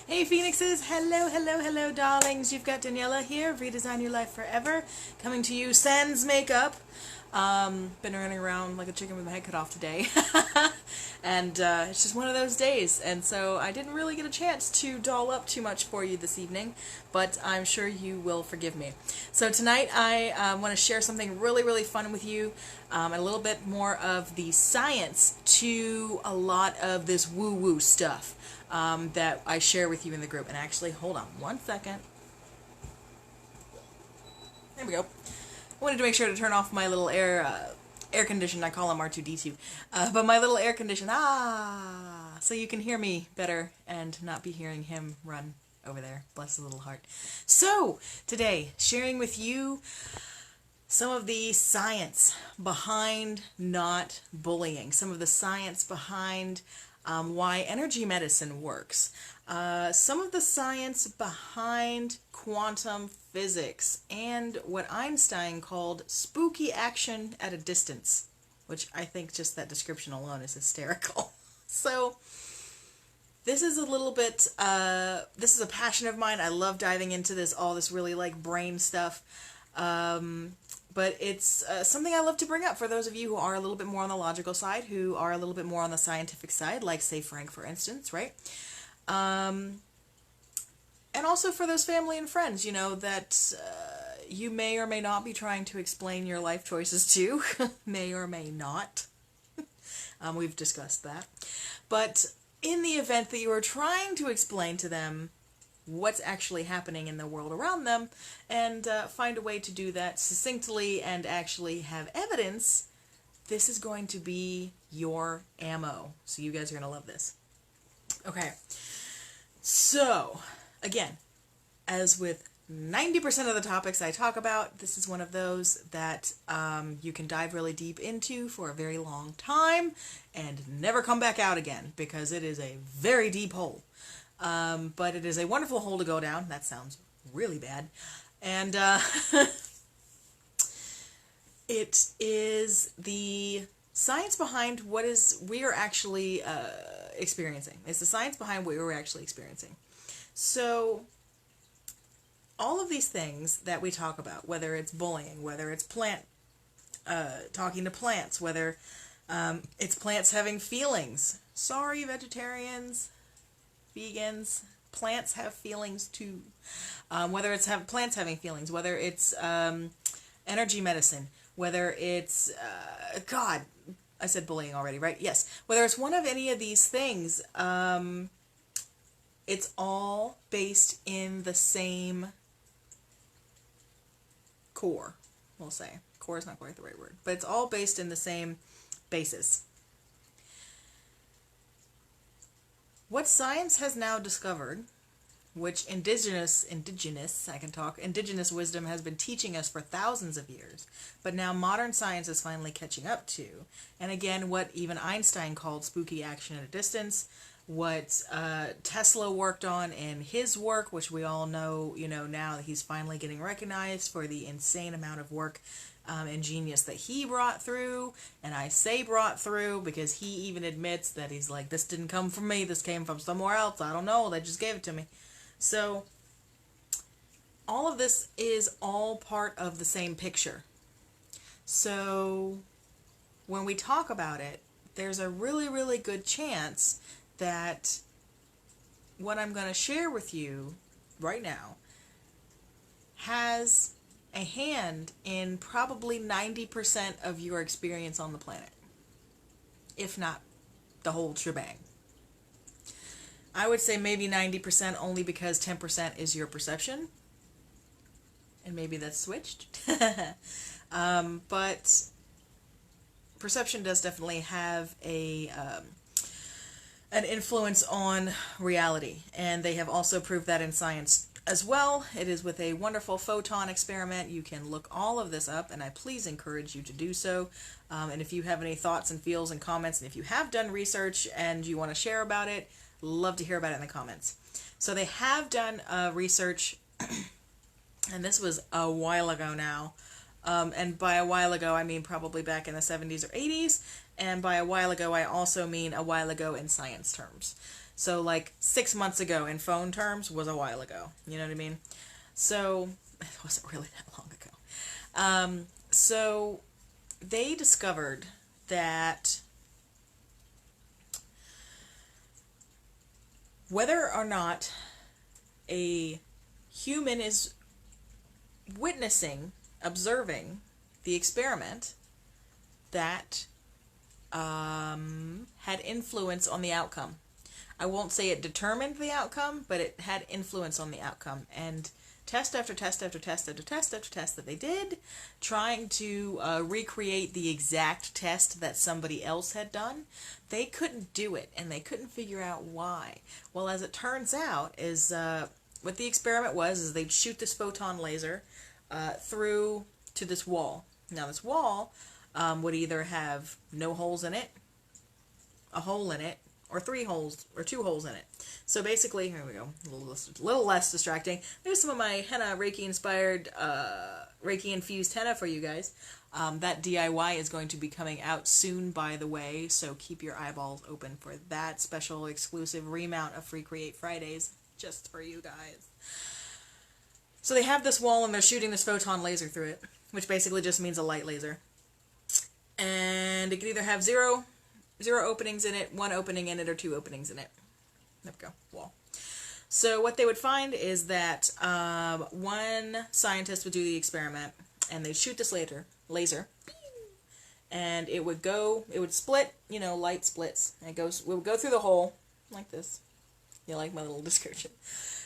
Hey Phoenixes, hello, hello, hello darlings. You've got Daniela here, Redesign Your Life Forever, coming to you sans makeup. Been running around like a chicken with my head cut off today. And it's just one of those days, and so I didn't really get a chance to doll up too much for you this evening, but I'm sure you will forgive me. So tonight I want to share something really, really fun with you, and a little bit more of the science to a lot of this woo-woo stuff that I share with you in the group. And actually, hold on one second. There we go. I wanted to make sure to turn off my little air condition. I call him R2D2. But my little air condition, so you can hear me better and not be hearing him run over there. Bless his little heart. So, today, sharing with you some of the science behind not bullying. Some of the science behind why energy medicine works. Some of the science behind quantum physics and what Einstein called spooky action at a distance, which I think just that description alone is hysterical. So this is a little bit, this is a passion of mine. I love diving into this, all this really like brain stuff. But it's something I love to bring up for those of you who are a little bit more on the logical side, who are a little bit more on the scientific side, like say Frank, for instance, right? And also for those family and friends, you know, that you may or may not be trying to explain your life choices to. May or may not. We've discussed that. But in the event that you are trying to explain to them what's actually happening in the world around them, and find a way to do that succinctly and actually have evidence, this is going to be your ammo. So you guys are going to love this. Okay. So, again, as with 90% of the topics I talk about, this is one of those that you can dive really deep into for a very long time and never come back out again, because it is a very deep hole. But it is a wonderful hole to go down. That sounds really bad. And it is the science behind what we are actually experiencing. It's the science behind what we're actually experiencing. So all of these things that we talk about, whether it's bullying, whether it's talking to plants, whether it's plants having feelings. Sorry, vegetarians, vegans, plants have feelings too. Whether it's plants having feelings, whether it's energy medicine, whether it's God, I said bullying already, right? Yes. Whether it's one of any of these things, it's all based in the same core, we'll say. Core is not quite the right word, but it's all based in the same basis. What science has now discovered, which indigenous wisdom has been teaching us for thousands of years, but now modern science is finally catching up to, and again, what even Einstein called spooky action at a distance, what Tesla worked on in his work, which we all know, you know, now that he's finally getting recognized for the insane amount of work and genius that he brought through. And I say brought through because he even admits that he's like, this didn't come from me, this came from somewhere else, I don't know, they just gave it to me. So all of this is all part of the same picture. So when we talk about it, there's a really, really good chance that what I'm going to share with you right now has a hand in probably 90% of your experience on the planet, if not the whole shebang. I would say maybe 90% only because 10% is your perception, and maybe that's switched. But perception does definitely have an influence on reality, and they have also proved that in science as well. It is with a wonderful photon experiment. You can look all of this up, and I please encourage you to do so. And if you have any thoughts and feels and comments, and if you have done research and you want to share about it, love to hear about it in the comments. So they have done research, and this was a while ago now. And by a while ago, I mean probably back in the 70s or 80s. And by a while ago, I also mean a while ago in science terms. So like 6 months ago in phone terms was a while ago. You know what I mean? So it wasn't really that long ago. So they discovered that whether or not a human is witnessing, observing the experiment, that had influence on the outcome. I won't say it determined the outcome, but it had influence on the outcome. And test after test after test after test after test that they did, trying to recreate the exact test that somebody else had done, they couldn't do it, and they couldn't figure out why. Well, as it turns out, is what the experiment was is they'd shoot this photon laser through to this wall. Now, this wall would either have no holes in it, a hole in it, or 3 holes, or 2 holes in it. So basically, here we go, a little less distracting. There's some of my henna Reiki-inspired, Reiki-infused henna for you guys. That DIY is going to be coming out soon, by the way, so keep your eyeballs open for that special exclusive remount of Free Create Fridays, just for you guys. So they have this wall, and they're shooting this photon laser through it, which basically just means a light laser. And it can either have zero openings in it, 1 opening in it, or 2 openings in it. There we go, wall. So what they would find is that one scientist would do the experiment, and they'd shoot this laser, and it would split, light splits. And it would go through the hole, like this. You like my little description.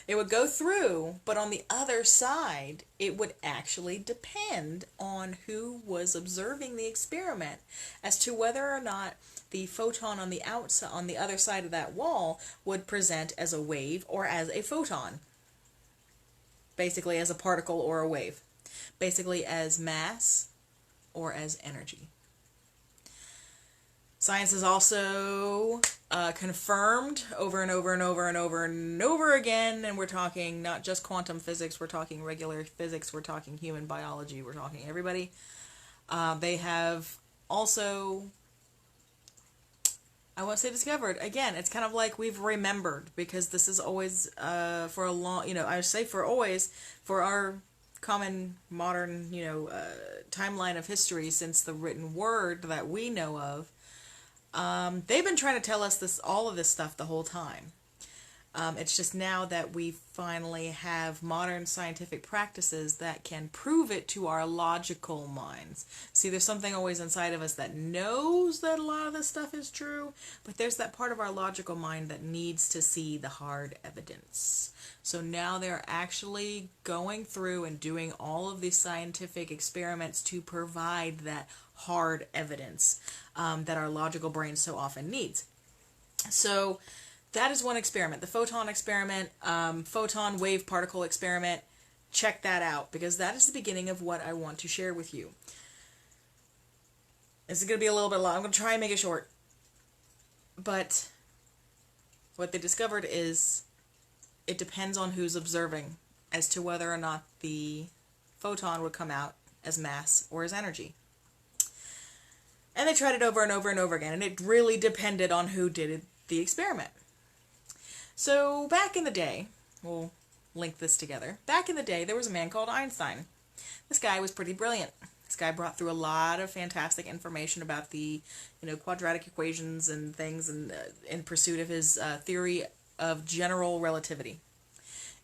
It would go through, but on the other side, it would actually depend on who was observing the experiment as to whether or not the photon on the outside, on the other side of that wall, would present as a wave or as a photon. Basically as a particle or a wave. Basically as mass or as energy. Science has also confirmed over and over and over and over and over again, and we're talking not just quantum physics, we're talking regular physics, we're talking human biology, we're talking everybody. They have also, I won't say discovered, again, it's kind of like we've remembered, because this is always, for a long, I would say for always, for our common modern, timeline of history since the written word that we know of, they've been trying to tell us all of this stuff the whole time. It's just now that we finally have modern scientific practices that can prove it to our logical minds. See, there's something always inside of us that knows that a lot of this stuff is true, but there's that part of our logical mind that needs to see the hard evidence. So now they're actually going through and doing all of these scientific experiments to provide that hard evidence that our logical brain so often needs. So that is one experiment. The photon experiment, photon wave particle experiment. Check that out, because that is the beginning of what I want to share with you. This is going to be a little bit long. I'm going to try and make it short. But what they discovered is it depends on who's observing as to whether or not the photon would come out as mass or as energy. And they tried it over and over and over again, and it really depended on who did the experiment. So back in the day, we'll link this together. Back in the day, there was a man called Einstein. This guy was pretty brilliant. This guy brought through a lot of fantastic information about the, quadratic equations and things, and in pursuit of his theory of general relativity.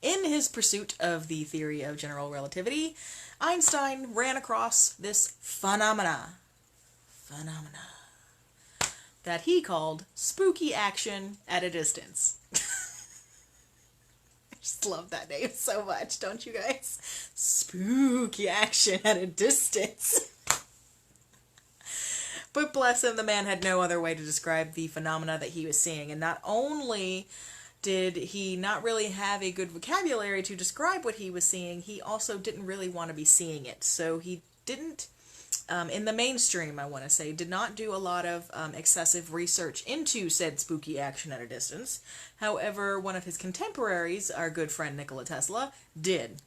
In his pursuit of the theory of general relativity, Einstein ran across this phenomena that he called spooky action at a distance. I just love that name so much, don't you guys? Spooky action at a distance. But bless him, the man had no other way to describe the phenomena that he was seeing. And not only did he not really have a good vocabulary to describe what he was seeing, he also didn't really want to be seeing it. So he didn't, in the mainstream, I want to say, did not do a lot of excessive research into said spooky action at a distance. However, one of his contemporaries, our good friend Nikola Tesla, did.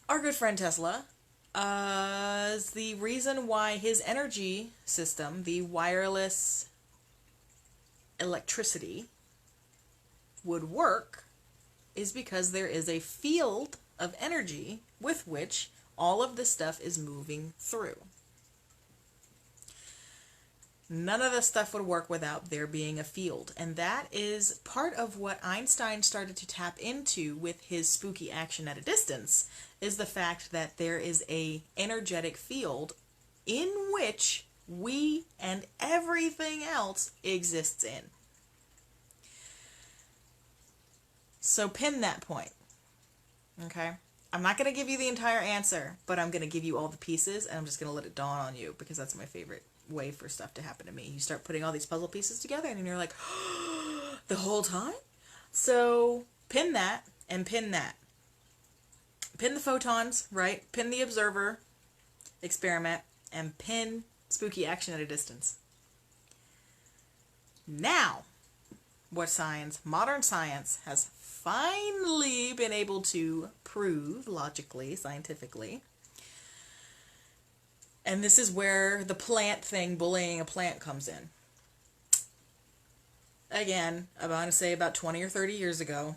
Our good friend Tesla is the reason why his energy system, the wireless electricity would work is because there is a field of energy with which all of this stuff is moving through. None of this stuff would work without there being a field. And that is part of what Einstein started to tap into with his spooky action at a distance, is the fact that there is a energetic field in which we and everything else exists in. So pin that point. Okay? I'm not going to give you the entire answer, but I'm going to give you all the pieces, and I'm just going to let it dawn on you, because that's my favorite way for stuff to happen to me. You start putting all these puzzle pieces together, and you're like, the whole time? So pin that and pin that. Pin the photons, right? Pin the observer experiment, and pin spooky action at a distance. Now, what science, modern science, has finally been able to prove logically, scientifically. And this is where the plant thing, bullying a plant, comes in. Again, I want to say about 20 or 30 years ago.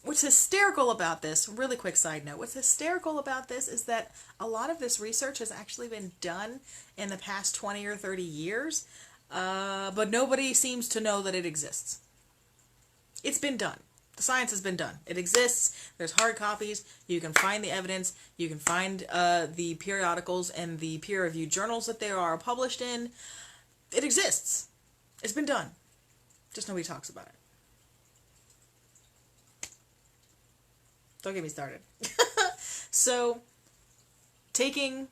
What's hysterical about this, really quick side note, what's hysterical about this is that a lot of this research has actually been done in the past 20 or 30 years, but nobody seems to know that it exists. It's been done. The science has been done. It exists. There's hard copies. You can find the evidence. You can find the periodicals and the peer-reviewed journals that they are published in. It exists. It's been done. Just nobody talks about it. Don't get me started. So, pinning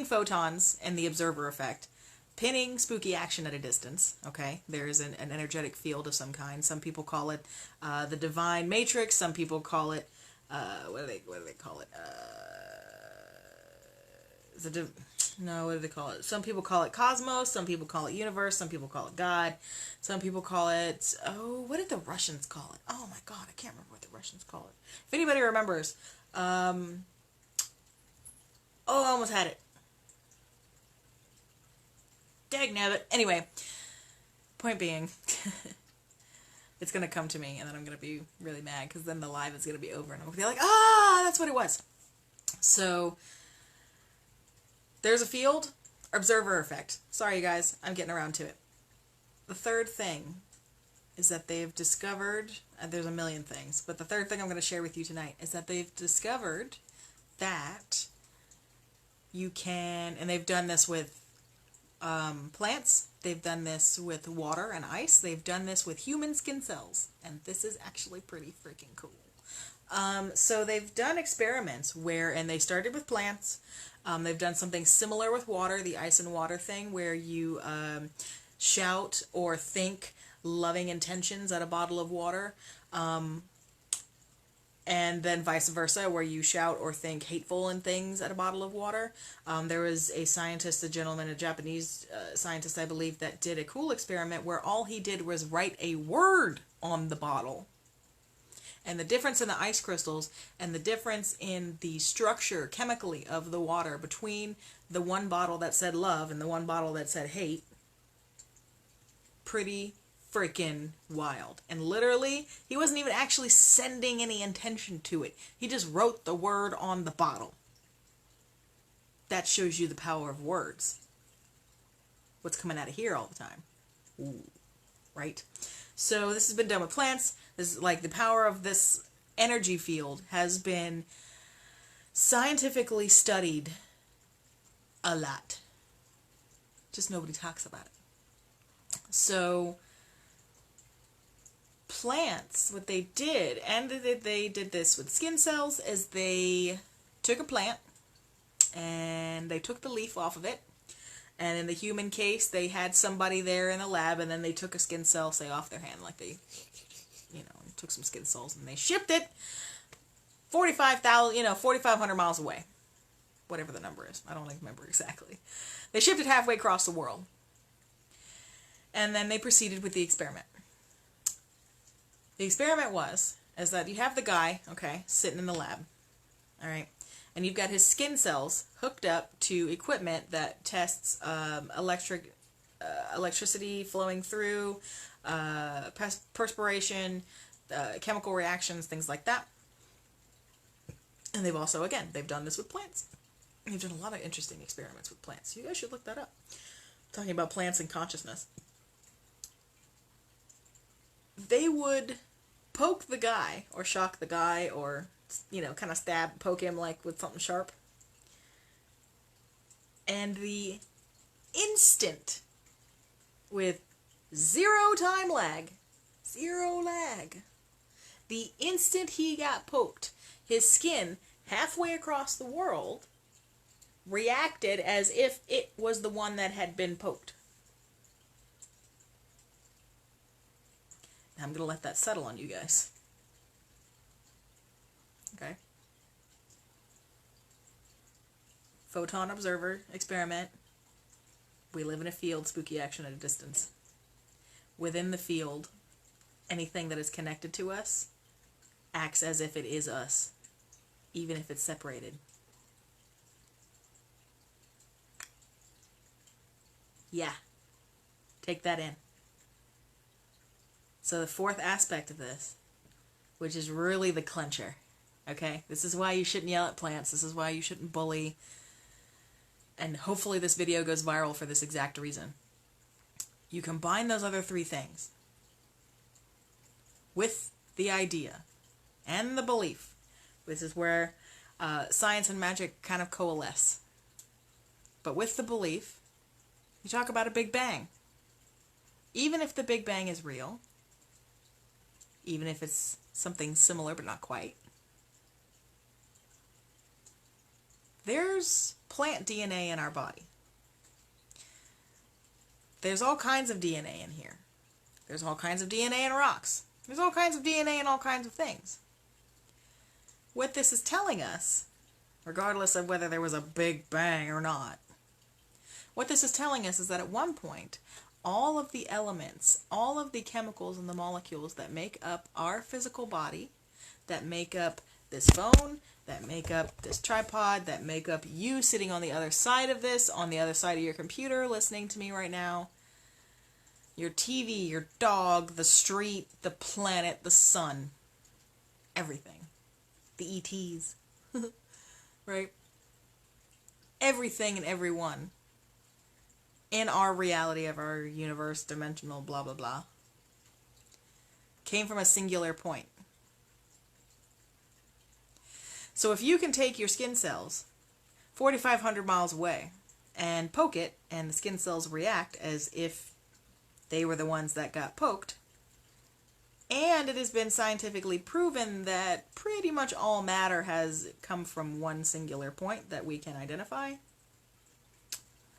photons and the observer effect, pinning spooky action at a distance, okay? There is an energetic field of some kind. Some people call it the divine matrix. Some people call it, what do they call it? What do they call it? Some people call it cosmos. Some people call it universe. Some people call it God. Some people call it, what did the Russians call it? Oh my God, I can't remember what the Russians call it. If anybody remembers, I almost had it. Dagnabbit. Anyway, point being, it's going to come to me, and then I'm going to be really mad, because then the live is going to be over, and I'm going to be like, that's what it was. So, there's a field, observer effect. Sorry, you guys, I'm getting around to it. The third thing is that they've discovered, there's a million things, but the third thing I'm going to share with you tonight is that they've discovered that you can, and they've done this with plants, they've done this with water and ice, they've done this with human skin cells, and this is actually pretty freaking cool. So they've done experiments where, and they started with plants, they've done something similar with water, the ice and water thing, where you shout or think loving intentions at a bottle of water, and then vice versa, where you shout or think hateful in things at a bottle of water. There was a scientist, a Japanese scientist, I believe, that did a cool experiment where all he did was write a word on the bottle. And the difference in the ice crystals and the difference in the structure chemically of the water between the one bottle that said love and the one bottle that said hate, pretty freaking wild. And literally, he wasn't even actually sending any intention to it. He just wrote the word on the bottle. That shows you the power of words. What's coming out of here all the time. Ooh, right? So this has been done with plants. This is like the power of this energy field has been scientifically studied a lot. Just nobody talks about it. So plants, what they did, and they did this with skin cells, is they took a plant and they took the leaf off of it, and in the human case they had somebody there in the lab, and then they took a skin cell, say, off their hand, like they, took some skin cells, and they shipped it 4,500 miles away, whatever the number is, I don't remember exactly. They shipped it halfway across the world, and then they proceeded with the experiment. The experiment is that you have the guy, okay, sitting in the lab, all right, and you've got his skin cells hooked up to equipment that tests electricity flowing through, perspiration, chemical reactions, things like that. And they've also, again, they've done this with plants. They've done a lot of interesting experiments with plants. You guys should look that up. Talking about plants and consciousness. They would poke the guy, or shock the guy, or, kind of poke him like with something sharp. And the instant, with zero time lag, the instant he got poked, his skin halfway across the world reacted as if it was the one that had been poked. I'm going to let that settle on you guys. Okay? Photon observer experiment. We live in a field, spooky action at a distance. Within the field, anything that is connected to us acts as if it is us, even if it's separated. Yeah. Take that in. So the fourth aspect of this, which is really the clincher, okay? This is why you shouldn't yell at plants. This is why you shouldn't bully. And hopefully this video goes viral for this exact reason. You combine those other three things with the idea and the belief. This is where science and magic kind of coalesce. But with the belief, you talk about a Big Bang. Even if the Big Bang is real, even if it's something similar but not quite, there's plant DNA in our body. There's all kinds of DNA in here. There's all kinds of DNA in rocks. There's all kinds of DNA in all kinds of things. What this is telling us, regardless of whether there was a Big Bang or not, what this is telling us is that at one point, all of the elements, all of the chemicals and the molecules that make up our physical body, that make up this phone, that make up this tripod, that make up you sitting on the other side of this, on the other side of your computer listening to me right now, your TV, your dog, the street, the planet, the sun, everything. The ETs. Right? Everything and everyone in our reality of our universe, dimensional, blah, blah, blah, came from a singular point. So if you can take your skin cells 4,500 miles away and poke it, and the skin cells react as if they were the ones that got poked, and it has been scientifically proven that pretty much all matter has come from one singular point that we can identify,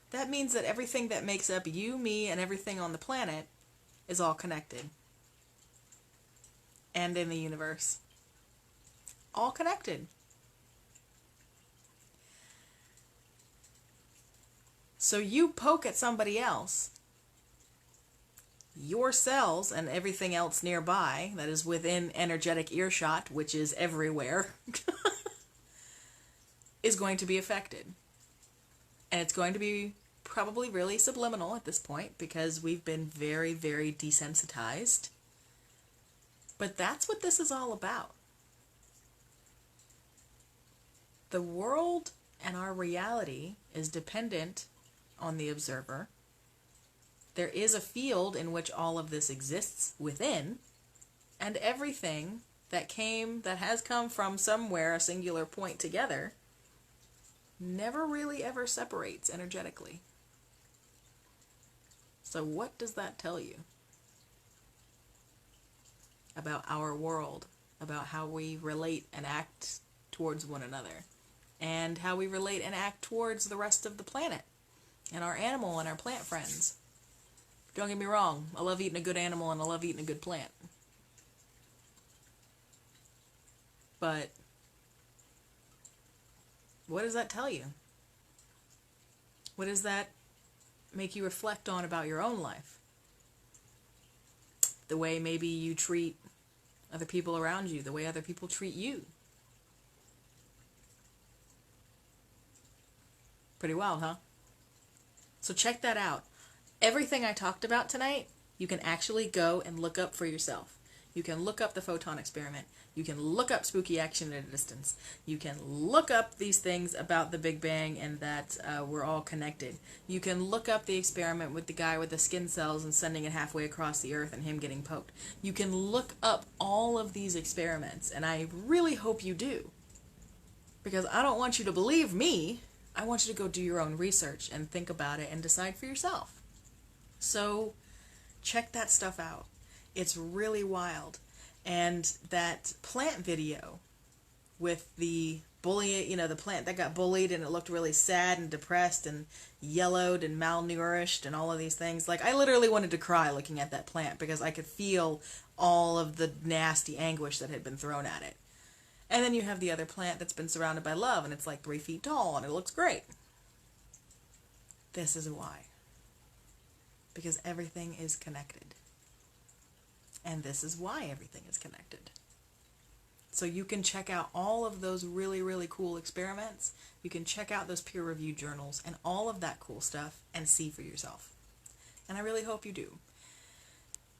that means that everything that makes up you, me, and everything on the planet is all connected. And in the universe. All connected. So you poke at somebody else, your cells and everything else nearby that is within energetic earshot, which is everywhere, is going to be affected. And it's going to be probably really subliminal at this point because we've been very, very desensitized. But that's what this is all about. The world and our reality is dependent on the observer. There is a field in which all of this exists within, and everything that has come from somewhere, a singular point together, never really ever separates energetically. So what does that tell you about our world, about how we relate and act towards one another, and how we relate and act towards the rest of the planet, and our animal and our plant friends? Don't get me wrong, I love eating a good animal and I love eating a good plant. But what does that tell you? What does that make you reflect on about your own life? The way maybe you treat other people around you, the way other people treat you. Pretty wild, huh? So check that out. Everything I talked about tonight, you can actually go and look up for yourself. You can look up the photon experiment. You can look up spooky action at a distance. You can look up these things about the Big Bang and that we're all connected. You can look up the experiment with the guy with the skin cells and sending it halfway across the earth and him getting poked. You can look up all of these experiments, and I really hope you do. Because I don't want you to believe me. I want you to go do your own research and think about it and decide for yourself. So check that stuff out. It's really wild. And that plant video with the bully, the plant that got bullied and it looked really sad and depressed and yellowed and malnourished and all of these things. Like, I literally wanted to cry looking at that plant because I could feel all of the nasty anguish that had been thrown at it. And then you have the other plant that's been surrounded by love and it's like 3 feet tall and it looks great. This is why. Because everything is connected. And this is why everything is connected. So you can check out all of those really, really cool experiments. You can check out those peer-reviewed journals and all of that cool stuff and see for yourself. And I really hope you do.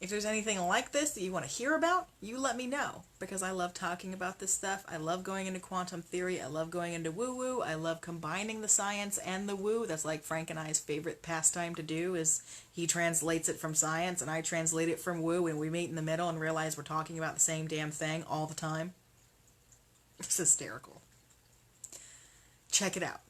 If there's anything like this that you want to hear about, you let me know. Because I love talking about this stuff. I love going into quantum theory. I love going into woo-woo. I love combining the science and the woo. That's like Frank and I's favorite pastime to do, is he translates it from science and I translate it from woo, and we meet in the middle and realize we're talking about the same damn thing all the time. It's hysterical. Check it out.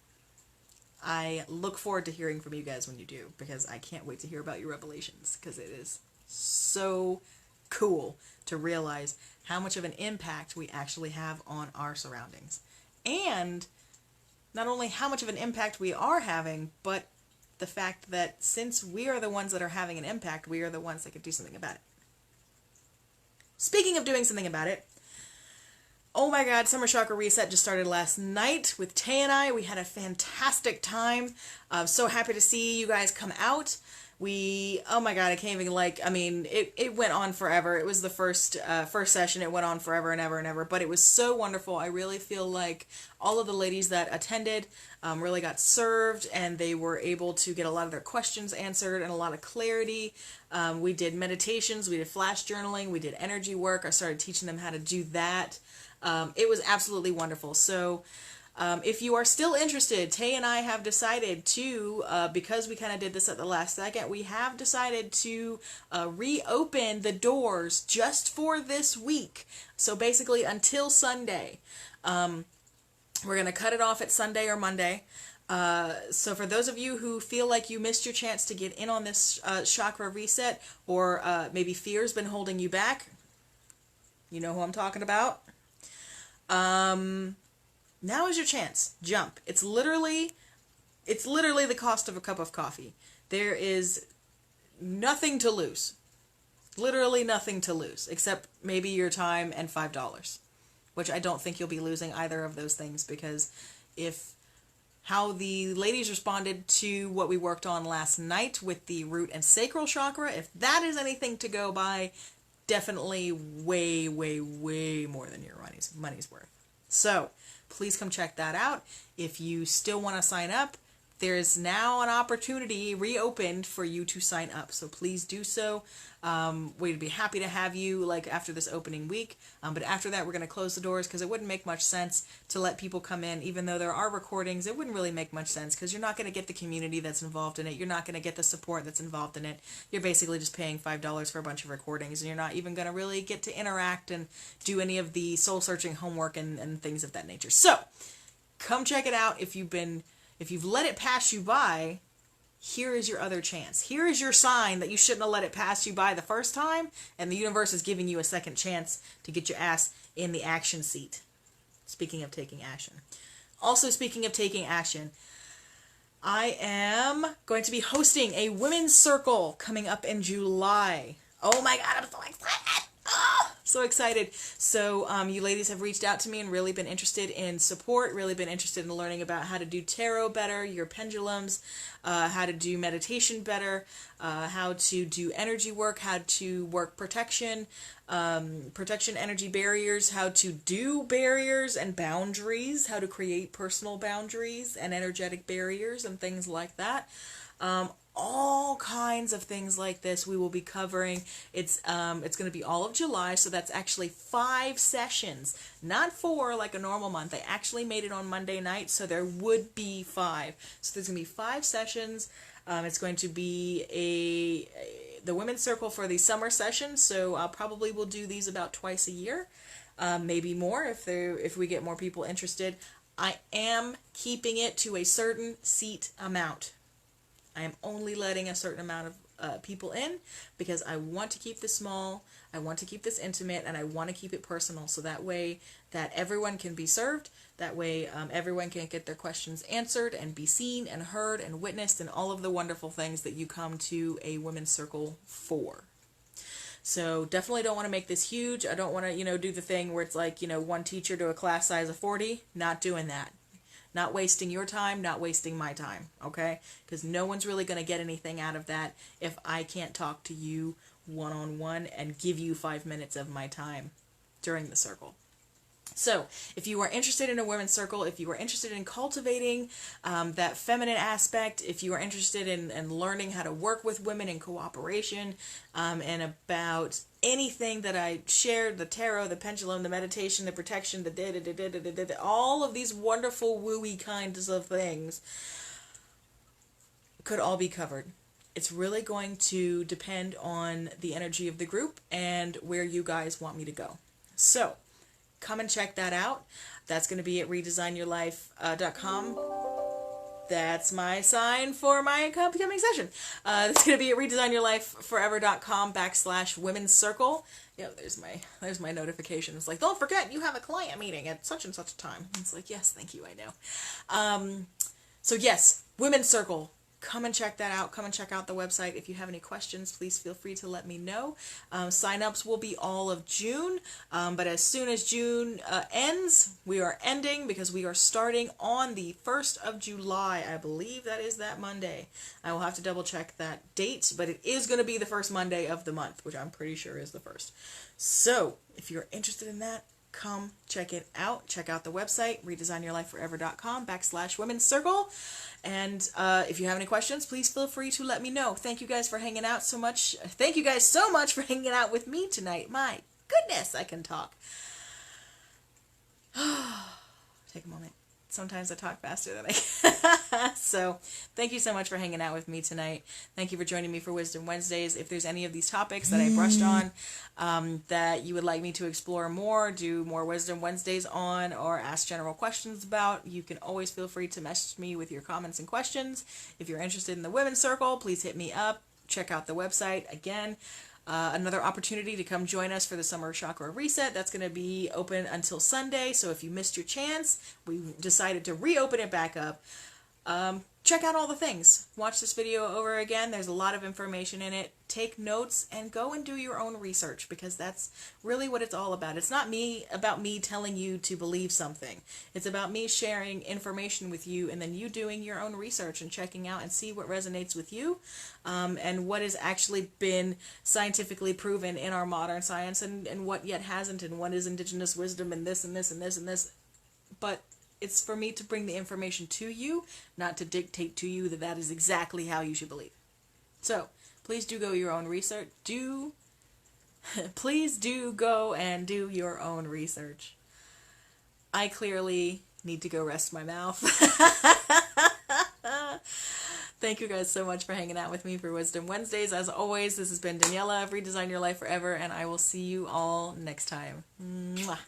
I look forward to hearing from you guys when you do, because I can't wait to hear about your revelations, because it is so cool to realize how much of an impact we actually have on our surroundings. And not only how much of an impact we are having, but the fact that since we are the ones that are having an impact, we are the ones that can do something about it. Speaking of doing something about it, oh my god, Summer Chakra Reset just started last night with Tay and I. We had a fantastic time. I'm so happy to see you guys come out. Oh my god, I can't even, it went on forever. It was the first session. It went on forever and ever and ever, but it was so wonderful. I really feel like all of the ladies that attended really got served, and they were able to get a lot of their questions answered and a lot of clarity. We did meditations, we did flash journaling, we did energy work. I started teaching them how to do that. It was absolutely wonderful. So if you are still interested, Tay and I have decided to, because we kind of did this at the last second, we have decided to reopen the doors just for this week. So basically until Sunday. We're going to cut it off at Sunday or Monday. So for those of you who feel like you missed your chance to get in on this chakra reset, or maybe fear's been holding you back, you know who I'm talking about. Now is your chance. Jump. It's literally the cost of a cup of coffee. There is nothing to lose. Literally nothing to lose, except maybe your time and $5, which I don't think you'll be losing either of those things, because how the ladies responded to what we worked on last night with the root and sacral chakra, if that is anything to go by, definitely way, way, way more than your money's worth. So please come check that out. If you still want to sign up, there's now an opportunity reopened for you to sign up. So please do so. We'd be happy to have you after this opening week. But after that, we're going to close the doors, because it wouldn't make much sense to let people come in. Even though there are recordings, it wouldn't really make much sense, because you're not going to get the community that's involved in it. You're not going to get the support that's involved in it. You're basically just paying $5 for a bunch of recordings, and you're not even going to really get to interact and do any of the soul-searching homework and things of that nature. So come check it out. If you've let it pass you by, here is your other chance. Here is your sign that you shouldn't have let it pass you by the first time, and the universe is giving you a second chance to get your ass in the action seat. Speaking of taking action. Also, speaking of taking action, I am going to be hosting a women's circle coming up in July. Oh my god, I'm so excited! So excited. So you ladies have reached out to me and really been interested in support, really been interested in learning about how to do tarot better, your pendulums, how to do meditation better, how to do energy work, how to work protection, energy barriers, how to do barriers and boundaries, how to create personal boundaries and energetic barriers and things like that. all kinds of things like this we will be covering. It's going to be all of July, so that's actually 5 sessions, not 4 like a normal month. They actually made it on Monday night, so there would be 5. So there's going to be 5 sessions. It's going to be the women's circle for the summer session, so I'll probably will do these about twice a year, maybe more if we get more people interested. I am keeping it to a certain seat amount. I am only letting a certain amount of people in because I want to keep this small, I want to keep this intimate, and I want to keep it personal, so that way that everyone can be served, that way everyone can get their questions answered and be seen and heard and witnessed, and all of the wonderful things that you come to a women's circle for. So definitely don't want to make this huge. I don't want to, do the thing where it's like, one teacher to a class size of 40. Not doing that. Not wasting your time, not wasting my time, okay? Because no one's really going to get anything out of that if I can't talk to you one-on-one and give you 5 minutes of my time during the circle. So, if you are interested in a women's circle, if you are interested in cultivating that feminine aspect, if you are interested in learning how to work with women in cooperation, and about anything that I shared, the tarot, the pendulum, the meditation, the protection, the all of these wonderful wooey kinds of things could all be covered. It's really going to depend on the energy of the group and where you guys want me to go. So, come and check that out. That's going to be at redesignyourlife.com. That's my sign for my upcoming session. It's going to be at redesignyourlifeforever.com/women's circle. There's my notification. It's like, don't forget, you have a client meeting at such and such a time. It's like, yes, thank you, I know. So yes, women's circle. Come and check that out. Come and check out the website. If you have any questions, please feel free to let me know. Sign-ups will be all of June, but as soon as June ends, we are ending because we are starting on the 1st of July. I believe that is that Monday. I will have to double check that date, but it is going to be the first Monday of the month, which I'm pretty sure is the 1st. So, if you're interested in that, come check it out. Check out the website, redesignyourlifeforever.com/women's circle. And if you have any questions, please feel free to let me know. Thank you guys for hanging out so much. Thank you guys so much for hanging out with me tonight. My goodness, I can talk. Take a moment. Sometimes I talk faster than I can. So, thank you so much for hanging out with me tonight. Thank you for joining me for Wisdom Wednesdays. If there's any of these topics that I brushed on that you would like me to explore more, do more Wisdom Wednesdays on, or ask general questions about, you can always feel free to message me with your comments and questions. If you're interested in the Women's Circle, please hit me up. Check out the website. Again, another opportunity to come join us for the Summer Chakra Reset. That's going to be open until Sunday, so if you missed your chance, we decided to reopen it back up. Check out all the things. Watch this video over again. There's a lot of information in it. Take notes and go and do your own research, because that's really what it's all about. It's not about me telling you to believe something. It's about me sharing information with you and then you doing your own research and checking out and see what resonates with you, and what has actually been scientifically proven in our modern science, and what yet hasn't, and what is indigenous wisdom, and this and this and this and this. But it's for me to bring the information to you, not to dictate to you that that is exactly how you should believe. So, please do go your own research. Please do go and do your own research. I clearly need to go rest my mouth. Thank you guys so much for hanging out with me for Wisdom Wednesdays. As always, this has been Daniela of Redesign Your Life Forever, and I will see you all next time. Mwah.